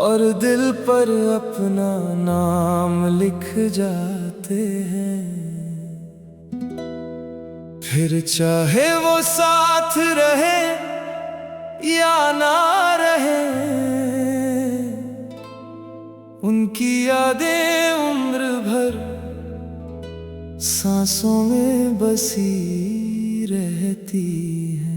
और दिल पर अपना नाम लिख जाते हैं। फिर चाहे वो साथ रहे या ना रहे, उनकी यादें उम्र भर सांसों में बसी रहती हैं।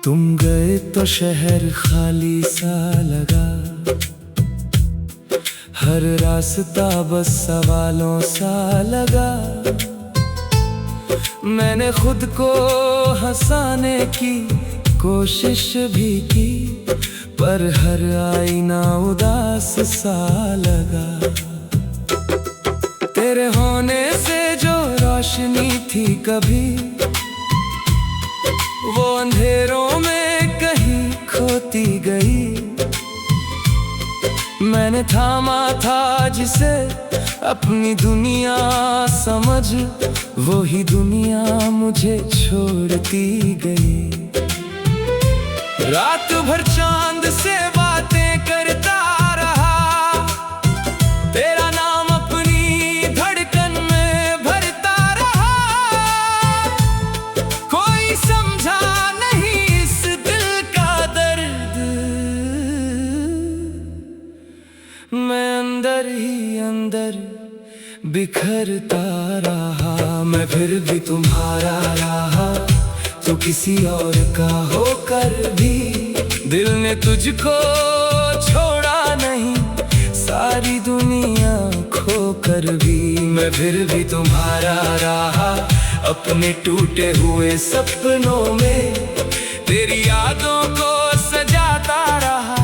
तुम गए तो शहर खाली सा लगा, हर रास्ता बस सवालों सा लगा। मैंने खुद को हंसाने की कोशिश भी की, पर हर आईना उदास सा लगा। तेरे होने से जो रोशनी थी कभी, वो अंधेरों में कहीं खोती गई। मैंने थामा था जिसे अपनी दुनिया समझ, वो ही दुनिया मुझे छोड़ती गई। रात भर चांद से बातें करता रहा, तेरा नाम अपनी धड़कन में भरता रहा। कोई समझा नहीं इस दिल का दर्द, मैं अंदर ही अंदर बिखरता रहा। मैं फिर भी तुम्हारा रहा, तो किसी और का होकर भी दिल ने तुझको छोड़ा नहीं। सारी दुनिया खोकर भी मैं फिर भी तुम्हारा रहा। अपने टूटे हुए सपनों में तेरी यादों को सजाता रहा,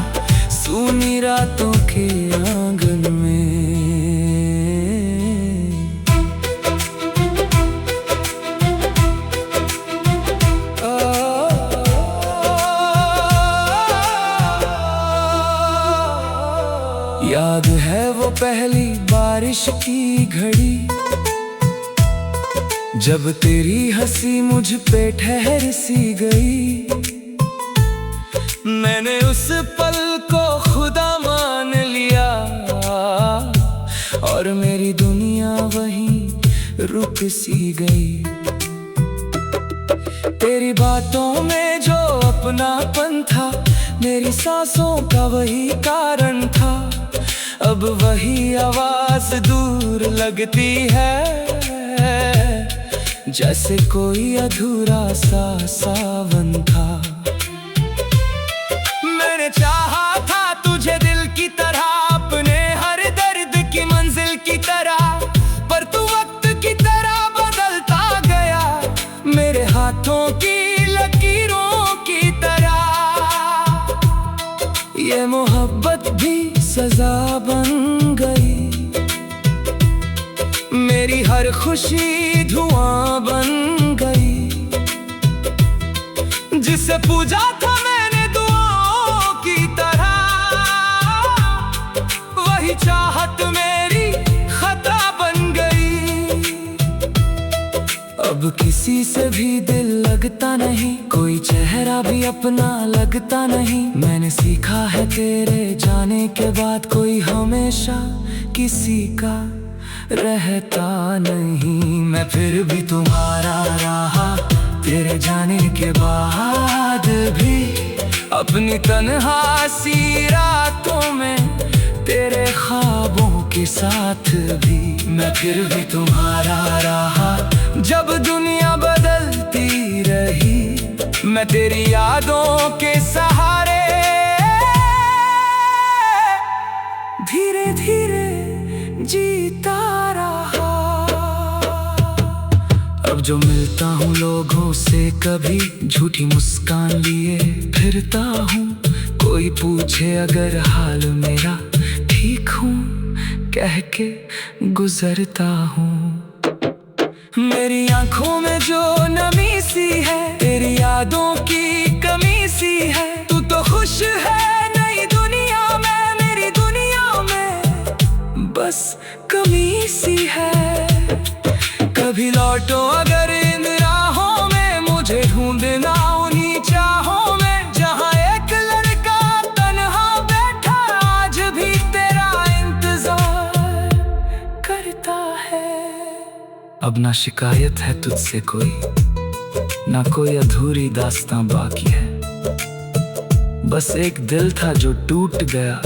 सूनी रातों के आंगन में। याद है वो पहली बारिश की घड़ी, जब तेरी हंसी मुझ पे ठहर सी गई। मैंने उस पल को खुदा मान लिया, और मेरी दुनिया वहीं रुक सी गई। तेरी बातों में जो अपनापन था, मेरी सांसों का वही कारण था। अब वही आवाज दूर लगती है, जैसे कोई अधूरा सा सावन था। मैंने चाहा था तुझे दिल की तरह, अपने हर दर्द की मंजिल की तरह, पर तू वक्त की तरह बदलता गया, मेरे हाथों की लकीरों की तरह। ये मोहब्बत भी सजा बन गई, मेरी हर खुशी धुआं बन गई। जिसे पूजा था मैंने दुआओं की तरह, वही चाहत मेरी खता बन गई। अब किसी से भी दिल लगता नहीं, कोई चेहरा भी अपना लगता नहीं। मैंने सीखा है तेरे जाने के बाद, कोई हमेशा किसी का रहता नहीं। मैं फिर भी तुम्हारा रहा, तेरे जाने के बाद भी। अपनी तन्हा सी रातों में तेरे ख्वाबों के साथ भी, मैं फिर भी तुम्हारा रहा। जब दुनिया बदलती रही, मैं तेरी यादों के सहारे धीरे धीरे जीता रहा। अब जो मिलता हूँ लोगों से, कभी झूठी मुस्कान लिए फिरता हूँ। कोई पूछे अगर हाल मेरा, ठीक हूँ कह के गुजरता हूँ। मेरी आंखों में जो नमी सी है, तेरी यादों की कमी सी है। तू तो खुश कमी सी है। कभी लौटो अगर इन राहों में, मुझे ढूंढना उन्हीं चाहों में, जहां एक लड़का तन्हा बैठा आज भी तेरा इंतजार करता है। अब ना शिकायत है तुझसे कोई, ना कोई अधूरी दास्तां बाकी है। बस एक दिल था जो टूट गया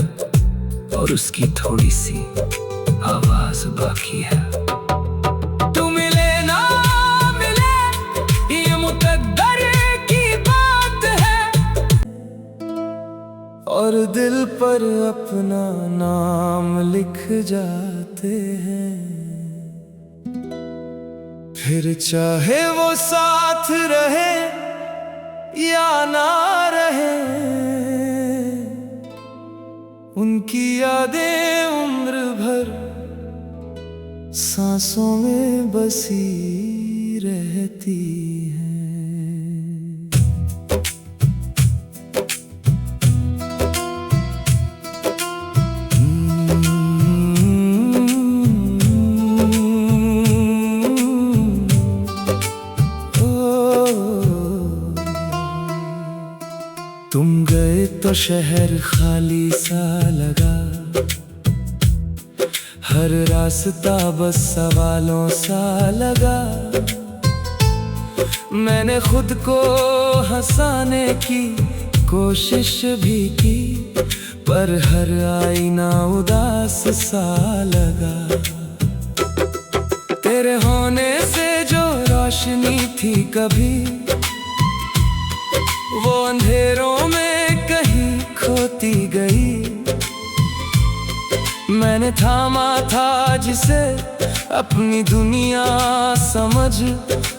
और उसकी थोड़ी सी आवाज बाकी है। तू मिले ना मिले ये मुकद्दर की बात है, और दिल पर अपना नाम लिख जाते हैं। फिर चाहे वो साथ रहे या ना रहे, उनकी यादें उम्र भर सांसों में बसी रहती हैं। तुम गए तो शहर खाली सा लगा, हर रास्ता बस सवालों सा लगा। मैंने खुद को हंसाने की कोशिश भी की, पर हर आईना उदास सा लगा। तेरे होने से जो रोशनी थी कभी, वो अंधेरों में कहीं खोती गई। मैंने थामा था जिसे अपनी दुनिया समझ,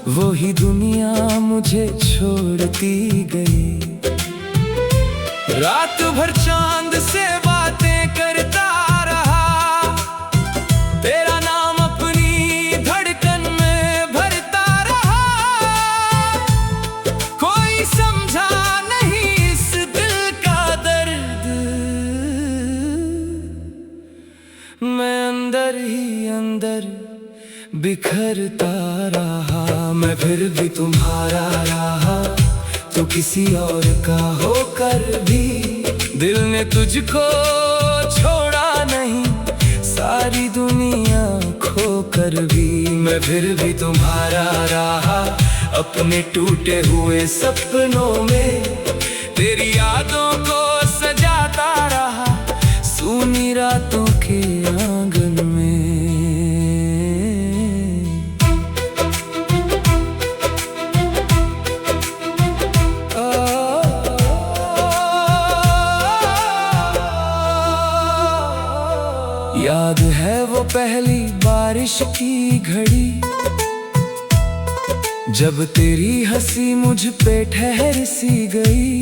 वो ही दुनिया मुझे छोड़ती गई। रात भर चांद से बातें करता रहा, तेरा नाम अपनी धड़कन में भरता रहा। कोई समझा नहीं इस दिल का दर्द, मैं अंदर ही अंदर बिखरता रहा। मैं फिर भी तुम्हारा रहा, तो किसी और का होकर भी दिल ने तुझको छोड़ा नहीं। सारी दुनिया खोकर भी मैं फिर भी तुम्हारा रहा। अपने टूटे हुए सपनों में तेरी यादों को सजाता रहा, सूनी रातों के आंगन में। याद है वो पहली बारिश की घड़ी, जब तेरी हंसी मुझ पे ठहर सी गई।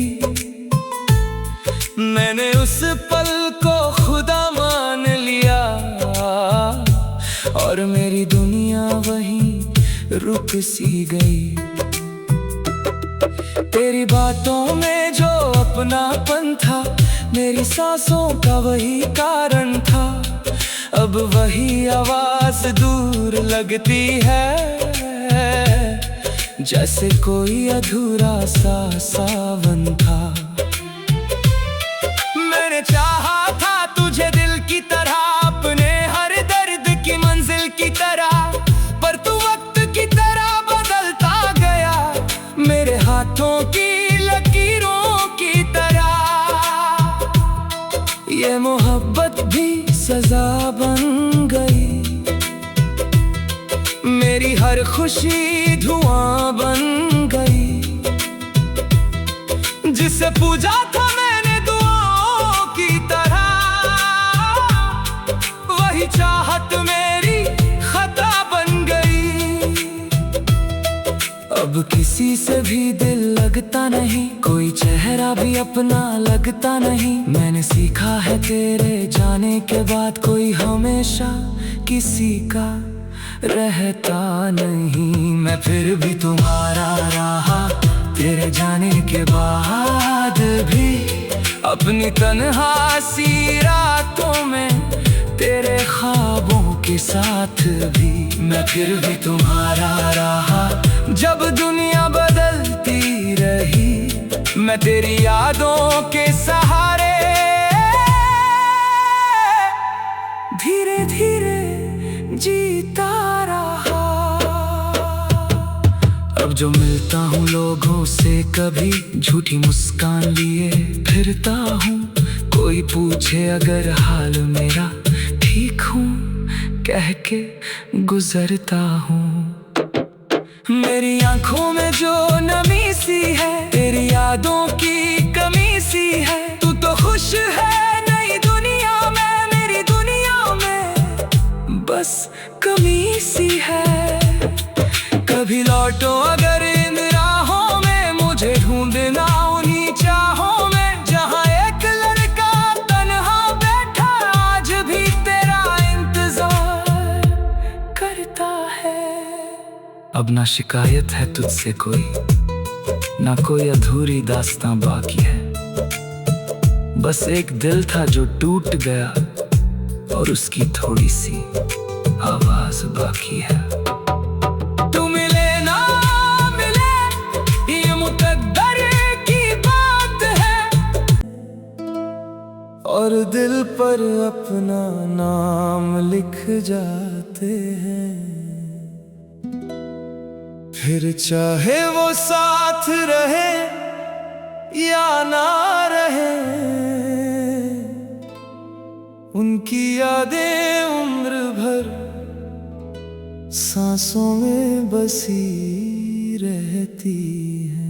मैंने उस पल को खुदा मान लिया, और मेरी दुनिया वहीं रुक सी गई। तेरी बातों में जो अपनापन था, मेरी सांसों का वही कारण था। अब वही आवाज दूर लगती है, जैसे कोई अधूरा सा सावन था। मैंने चाहा था तुझे दिल की तरह, अपने हर दर्द की मंजिल की तरह, पर तू वक्त की तरह बदलता गया, मेरे हाथों की लकीरों की तरह। ये मोहब्बत भी सजा बन गई, मेरी हर खुशी धुआं बन गई। जिसे पूजा था मैंने दुआओं की तरह, वही चाहत मेरी खता बन गई। अब किसी से भी दिल लगता नहीं, कोई चेहरा भी अपना लगता नहीं। मैंने सीखा है तेरे जाने के बाद, कोई हमेशा किसी का रहता नहीं। मैं फिर भी तुम्हारा रहा, तेरे जाने के बाद भी। अपनी तन्हा सी रातों में तेरे ख्वाबों के साथ भी मैं फिर भी तुम्हारा रहा। जब दुनिया बदलती रही मैं तेरी यादों के सहारे धीरे धीरे जीता रहा। अब जो मिलता हूँ लोगों से कभी झूठी मुस्कान लिए फिरता हूँ। कोई पूछे अगर हाल मेरा ठीक हूँ कह के गुजरता हूँ। मेरी आंखों में जो नमी सी है तेरी यादों की कमी सी है। तू तो खुश है नई दुनिया में, मेरी दुनिया में बस कमी सी है। कभी लौटो अगर इन राहों में, मुझे ढूंढना उन्हीं चाहों में जहाँ एक लड़का तन्हा बैठा आज भी तेरा इंतजार करता है। अब ना शिकायत है तुझसे कोई, ना कोई अधूरी दास्तां बाकी है। बस एक दिल था जो टूट गया और उसकी थोड़ी सी आवाज बाकी है। तू मिले ना मिले ये मुकद्दर की बात है और दिल पर अपना नाम लिख जाते हैं। फिर चाहे वो साथ रहे या ना रहे, उनकी यादें उम्र भर सांसों में बसी रहती हैं।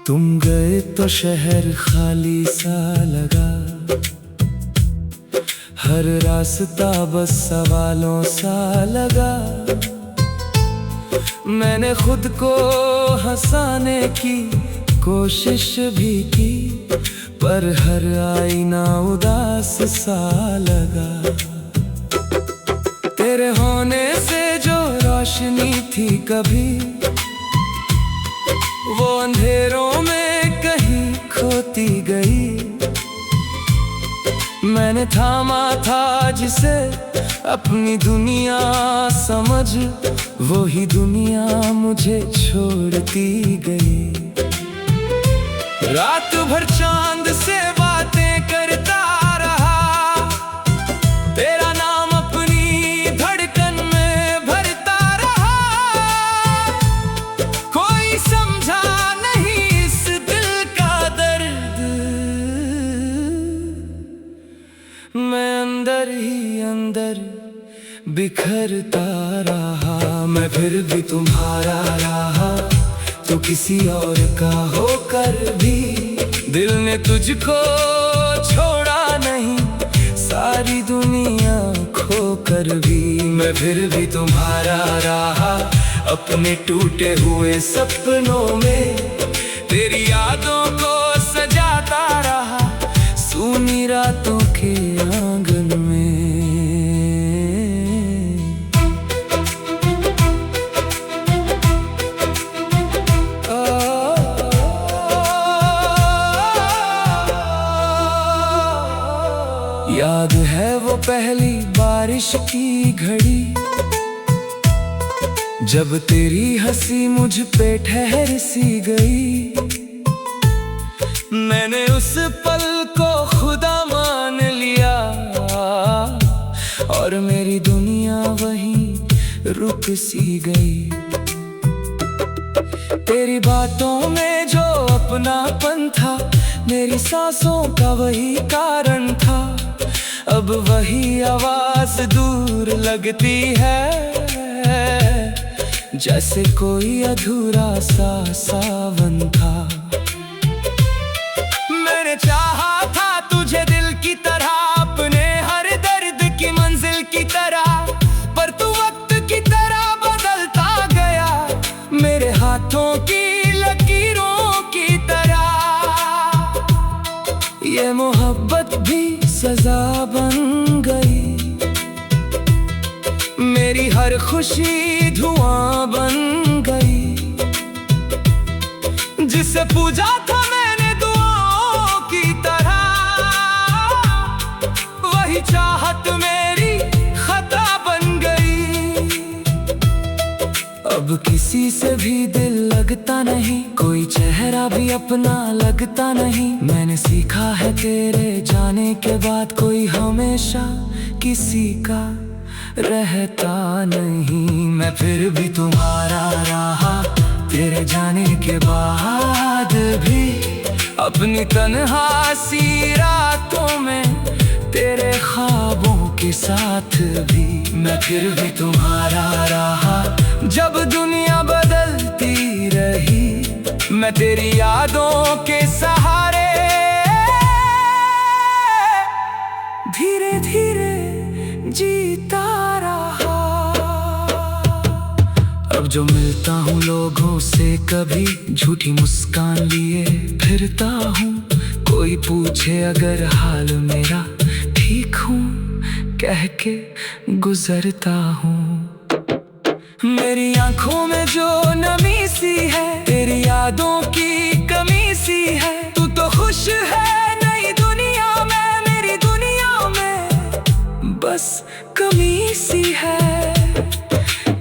तुम गए तो शहर खाली सा लगा, हर रास्ता बस सवालों सा लगा। मैंने खुद को हंसाने की कोशिश भी की पर हर आईना उदास सा लगा। तेरे होने से जो रोशनी थी कभी वो अंधेरों में कहीं खोती गई। मैंने थामा था जिसे अपनी दुनिया समझ, वो ही दुनिया मुझे छोड़ती गई। रात भर चांद से बातें करता रहा, तेरा नाम अपनी धड़कन में भरता रहा। कोई समझा नहीं इस दिल का दर्द, मैं अंदर ही अंदर बिखरता रहा। मैं फिर भी तुम्हारा रहा, तो किसी और का होकर भी दिल ने तुझको छोड़ा नहीं। सारी दुनिया खोकर भी मैं फिर भी तुम्हारा रहा। अपने टूटे हुए सपनों में तेरी यादों को सजाता रहा, सूनी रातों के आंगन में। याद है वो पहली बारिश की घड़ी, जब तेरी हंसी मुझ पे ठहर सी गई। मैंने उस पल को खुदा मान लिया और मेरी दुनिया वहीं रुक सी गई। तेरी बातों में जो अपनापन था, मेरी सांसों का वही कारण था। अब वही आवाज दूर लगती है, जैसे कोई अधूरा सा सावन था। मैंने चाहा था तुझे दिल की तरह, अपने हर दर्द की मंजिल की तरह, पर तू वक्त की तरह बदलता गया, मेरे हाथों की लकीरों की तरह। ये मोहब्बत भी सजा बन गई। मेरी हर खुशी धुआं बन गई। जिसे पूजा था मैंने दुआओं की तरह, वही चाहत मेरी खता बन गई। अब किसी से भी दिल लगता नहीं, कोई चेहरा भी अपना लगता नहीं। मैंने सीखा है तेरे जाने के बाद कोई हमेशा किसी का रहता नहीं। मैं फिर भी तुम्हारा रहा तेरे जाने के बाद भी। अपनी तन्हा सी रातों में तेरे ख्वाबों के साथ भी। मैं फिर भी तुम्हारा रहा जब दुनिया बदलती रही। मैं तेरी यादों के सहारे धीरे धीरे जीता रहा। अब जो मिलता हूँ लोगों से कभी झूठी मुस्कान लिए फिरता हूँ। कोई पूछे अगर हाल मेरा ठीक हूँ कह के गुजरता हूँ। मेरी आंखों में जो नमी सी है तेरी यादों की कमी सी है। तू तो खुश है नई दुनिया में, मेरी दुनिया में बस कमी सी है।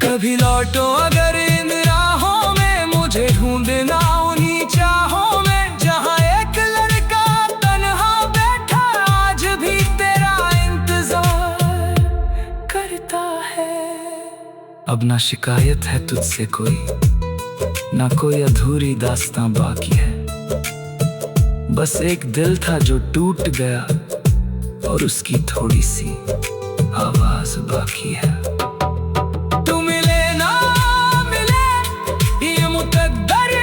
कभी लौटो अगर इन राहों में, मुझे ढूंढना उन्हीं चाहों में। जहाँ एक लड़का तन्हा बैठा आज भी तेरा इंतजार करता है। अब ना शिकायत है तुझसे कोई, ना कोई अधूरी दास्तां बाकी है। बस एक दिल था जो टूट गया और उसकी थोड़ी सी आवाज बाकी है। तू मिले ना मिले ये मुकद्दर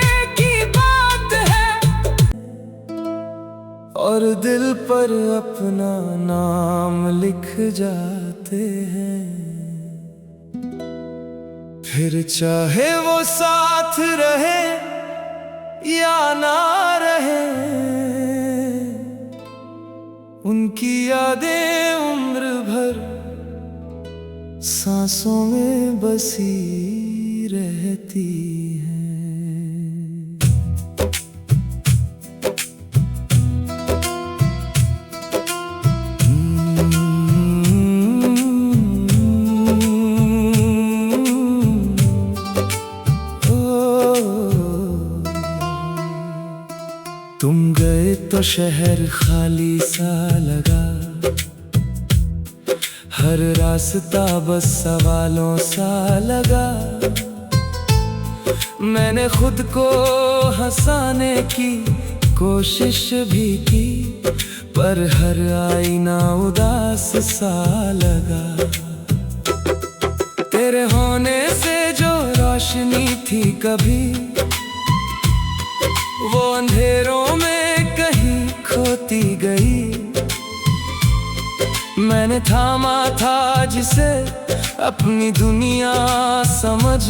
की बात है, और दिल पर अपना नाम लिख जाते हैं। फिर चाहे वो साथ रहे या ना रहे, उनकी यादें उम्र भर सांसों में बसी रहती हैं। तुम गए तो शहर खाली सा लगा, हर रास्ता बस सवालों सा लगा। मैंने खुद को हंसाने की कोशिश भी की, पर हर आईना उदास सा लगा। तेरे होने से जो रोशनी थी कभी, वो अंधेरों में कहीं खोती गई। मैंने थामा था जिसे अपनी दुनिया समझ,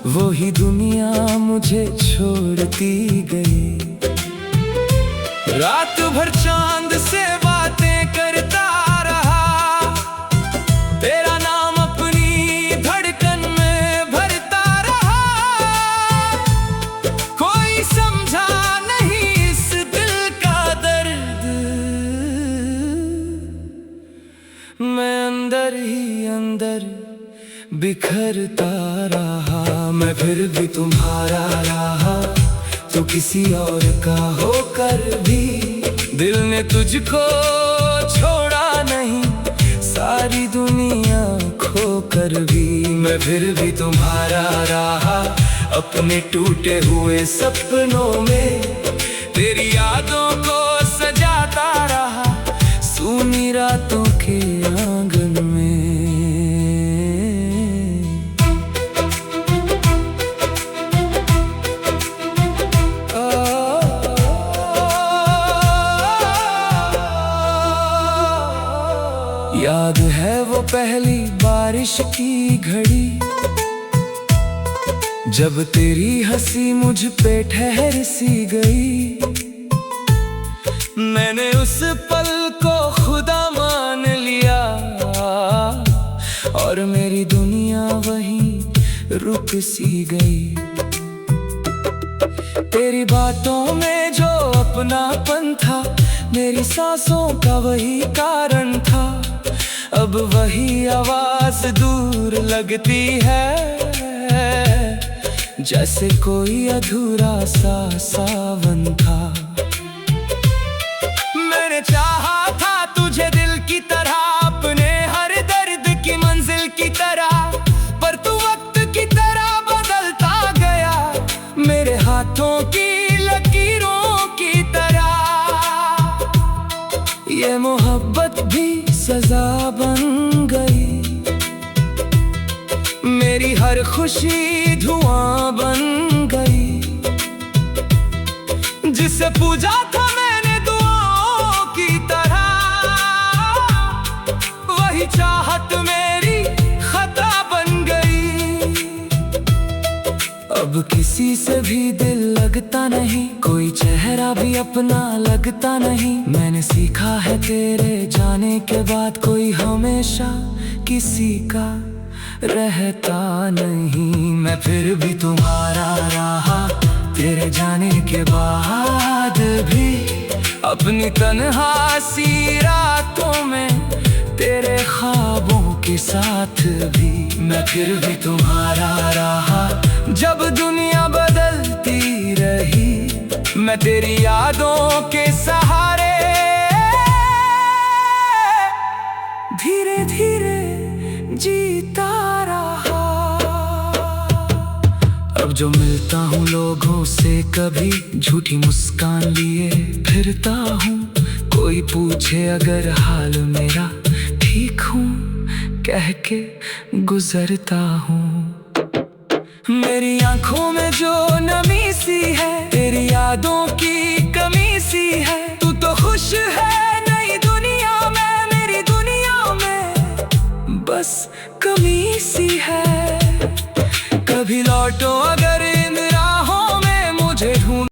वो ही दुनिया मुझे छोड़ती गई। रात भर चांद से बातें करता रहा, तेरा नाम अपनी धड़कन में भरता रहा। कोई समझा नहीं इस दिल का दर्द, मैं अंदर ही अंदर बिखरता रहा। मैं फिर भी तुम्हारा रहा, तो किसी और का होकर भी। दिल ने तुझको छोड़ा नहीं, सारी दुनिया खोकर भी। मैं फिर भी तुम्हारा रहा, अपने टूटे हुए सपनों में तेरी यादों को सजाता रहा, सूनी रातों के आंगन में। याद है वो पहली बारिश की घड़ी, जब तेरी हंसी मुझ पे ठहर सी गई। मैंने उस पल को रुक सी गई। तेरी बातों में जो अपनापन था, मेरी सांसों का वही कारण था। अब वही आवाज दूर लगती है, जैसे कोई अधूरा सा सावन था। मैंने चाहा था तुझे दिल की तरह, अपने हर दर्द की मंजिल की तरह, पर तू वक्त की तरह बदलता गया, मेरे हाथों की लकीरों की तरह। ये मोहब्बत भी सजा बन गई, मेरी हर खुशी धुआं बन गई। जिसे पूजा था मैंने दुआओं की तरह, वही चाहत मेरी खता बन गई। अब किसी से भी दिल लगता नहीं, कोई चेहरा भी अपना लगता नहीं। मैंने सीखा है तेरे जाने के बाद, कोई हमेशा किसी का रहता नहीं। मैं फिर भी तुम्हारा रहा, तेरे जाने के बाद भी। अपनी तन्हा सी रातों में, तेरे ख्वाबों के साथ भी। मैं फिर भी तुम्हारा रहा, जब दुनिया बदलती रही। मैं तेरी यादों के सहारे धीरे धीरे जीता रहा। अब जो मिलता हूँ लोगों से, कभी झूठी मुस्कान लिए फिरता हूँ। कोई पूछे अगर हाल मेरा, ठीक हूँ कह के गुजरता हूँ। मेरी आंखों में जो नमी सी है, तेरी यादों की कमी सी है। तू तो खुश है नई दुनिया में, मेरी दुनिया में बस कमी सी है। कभी लौटो